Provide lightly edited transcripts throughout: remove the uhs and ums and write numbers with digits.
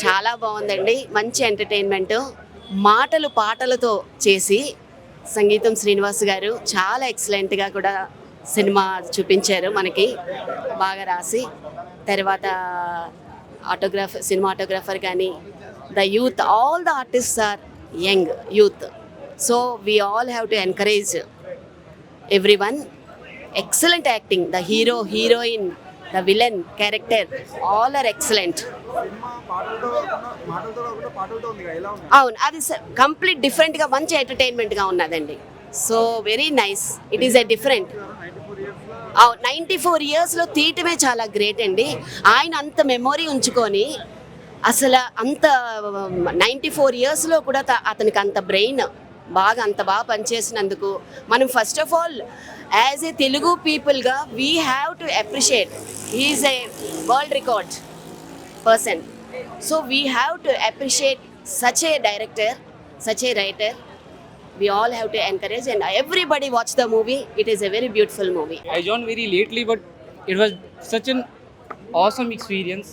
చాలా బాగుందండి. మంచి ఎంటర్టైన్మెంట్, మాటలు పాటలతో చేసి సంగీతం శ్రీనివాస్ గారు చాలా ఎక్సలెంట్గా కూడా సినిమా చూపించారు మనకి, బాగా రాసి. తర్వాత సినిమాటోగ్రాఫర్ కానీ, the youth, all the artists are young youth. So we all have to encourage everyone. Excellent acting, the hero, heroine, the villain character, all are excellent. అవును, అది కంప్లీట్ డిఫరెంట్గా మంచి ఎంటర్టైన్మెంట్గా ఉన్నదండి. So very nice, it is a different. 94 yearsలో తీయటమే చాలా great అండి. ఆయన అంత memory ఉంచుకొని అసలు అంత 94 yearsలో కూడా అతనికి అంత బ్రెయిన్ అంత బాగా పనిచేసినందుకు మనం first of all as a Telugu పీపుల్గా we have to appreciate. He is a world record person. So we have to appreciate such a director, such a writer. We all have to encourage and everybody watch the movie. It is a very beautiful movie. I joined very lately, but it was such an awesome experience.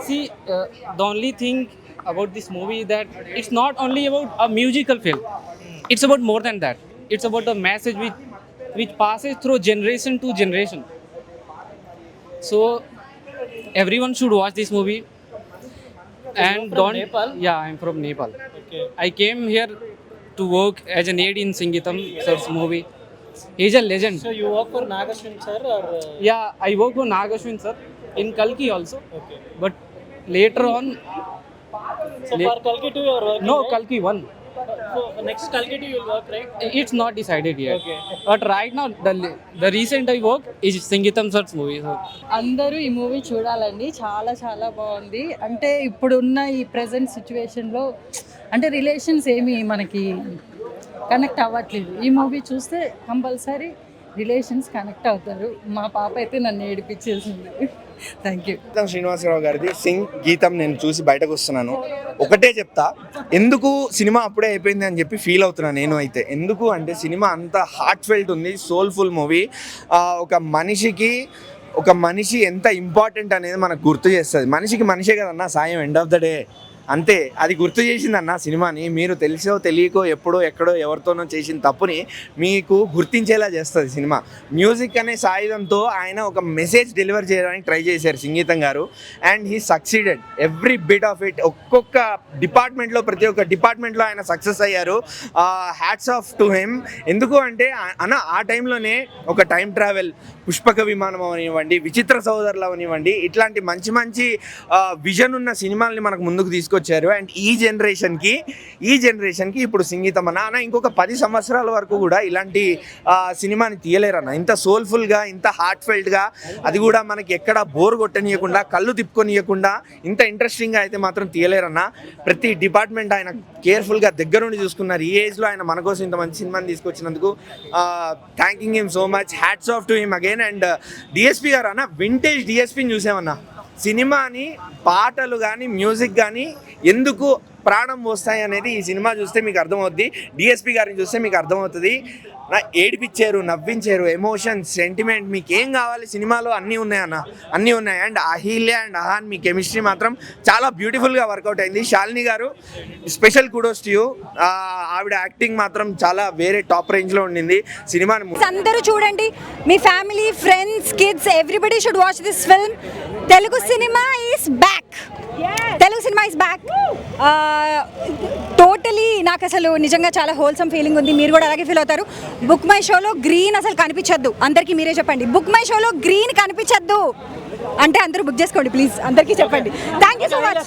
See, the only thing about this movie is that it's not only about a musical film. It's about more than that. It's about the message which passes through generation to generation. So everyone should watch this movie. And don't. Nepal? Yeah, I'm from Nepal. Okay. I came here to work as an aide in Sangeetam sir's movie. He's a legend. So you work for Nagashwin sir or? Yeah, I work for Nagashwin sir in Kalki also. Okay. But later on. So for Kalki 2 you are working? No, right? Kalki 1. So next Kalki 2 you will work, right? It's not decided yet. Okay. But right now the recent I work is Sangeetam sir's movie. So. అందరూ ఈ movie చూడాలండి. చాలా చాలా బాగుంది. అంటే ఇప్పుడున్న ఈ present సిచ్యువేషన్లో అంటే రిలేషన్స్ ఏమి మనకి కనెక్ట్ అవ్వట్లేదు. ఈ మూవీ చూస్తే కంపల్సరీ రిలేషన్స్ కనెక్ట్ అవుతారు. మా పాప అయితే నన్ను ఏడిపించేసింది. Thank you. శ్రీనివాసరావు గారిది సింగ్ గీతం నేను చూసి బయటకు వస్తున్నాను. ఒకటే చెప్తా, ఎందుకు సినిమా అప్పుడే అయిపోయింది అని చెప్పి ఫీల్ అవుతున్నాను నేను అయితే. ఎందుకు అంటే సినిమా అంత హార్ట్ ఫెల్ట్ ఉంది, సోల్ఫుల్ మూవీ. ఒక మనిషి ఎంత ఇంపార్టెంట్ అనేది మనకు గుర్తు చేస్తుంది. మనిషికి మనిషే కదన్నా సాయం, ఎండ్ ఆఫ్ ద డే అంతే. అది గుర్తు చేసిందన్న సినిమాని. మీరు తెలిసో తెలియకో ఎప్పుడో ఎక్కడో ఎవరితోనో చేసిన తప్పుని మీకు గుర్తించేలా చేస్తుంది సినిమా. మ్యూజిక్ అనే సాయుధంతో ఆయన ఒక మెసేజ్ డెలివర్ చేయడానికి ట్రై చేశారు సంగీతం గారు. And he succeeded every bit of it. ఒక్కొక్క డిపార్ట్మెంట్లో, ప్రతి ఒక్క డిపార్ట్మెంట్లో ఆయన సక్సెస్ అయ్యారు. Hats off to him. ఎందుకు అంటే ఆ టైంలోనే ఒక టైం ట్రావెల్, పుష్పక విమానం అవనివ్వండి, విచిత్ర సోదరులు అవనివ్వండి, ఇట్లాంటి మంచి మంచి విజన్ ఉన్న సినిమాల్ని మనకు ముందుకు తీసుకొచ్చారు. అండ్ ఈ జనరేషన్కి ఇప్పుడు సంగీతం అన్న ఇంకొక 10 సంవత్సరాల వరకు కూడా ఇలాంటి సినిమాని తీయలేరన్న. ఇంత సోల్ఫుల్గా, ఇంత హార్ట్ ఫెల్ట్గా, అది కూడా మనకి ఎక్కడ బోర్ కొట్టనీయకుండా, కళ్ళు తిప్పుకొనియకుండా ఇంత ఇంట్రెస్టింగ్గా అయితే మాత్రం తీయలేరన్న. ప్రతి డిపార్ట్మెంట్ ఆయన కేర్ఫుల్గా దగ్గరుండి చూసుకున్నారు. ఈ ఏజ్లో ఆయన మన కోసం ఇంత మంచి సినిమాని తీసుకొచ్చినందుకు thanking him so much. Hats off to him again. And DSP garu అన్న, వింటేజ్ డిఎస్పిని చూసామన్నా. సినిమాని పాటలు కానీ మ్యూజిక్ కానీ ఎందుకు ప్రాణం పోస్తాయి అనేది ఈ సినిమా చూస్తే మీకు అర్థమవుద్ది. డిఎస్పి గారిని చూస్తే మీకు అర్థమవుతుంది. ఏడిపించారు, నవ్వించారు, ఎమోషన్, సెంటిమెంట్, మీకు ఏం కావాలి సినిమాలో అన్నీ ఉన్నాయన్న, అన్నీ ఉన్నాయి. అండ్ అహిల్య అండ్ అహాన్ మీ కెమిస్ట్రీ మాత్రం చాలా బ్యూటిఫుల్గా వర్కౌట్ అయింది. Shalini garu special kudos to you. ఆవిడ యాక్టింగ్ మాత్రం చాలా వేరే టాప్ రేంజ్లో ఉండింది. సినిమాని అందరూ చూడండి, మీ family, friends, kids, everybody should watch this film. Telugu cinema is back. Telugu cinema is back. Totally నాకు అసలు నిజంగా చాలా హోల్సమ్ ఫీలింగ్ ఉంది. మీరు కూడా అలాగే ఫీల్ అవుతారు. బుక్ మై షోలో గ్రీన్ అసలు కనిపించద్దు. అందరికీ మీరే చెప్పండి, బుక్ మై షోలో గ్రీన్ కనిపించద్దు అంటే అందరూ బుక్ చేసుకోండి ప్లీజ్. అందరికీ చెప్పండి. Thank you so much.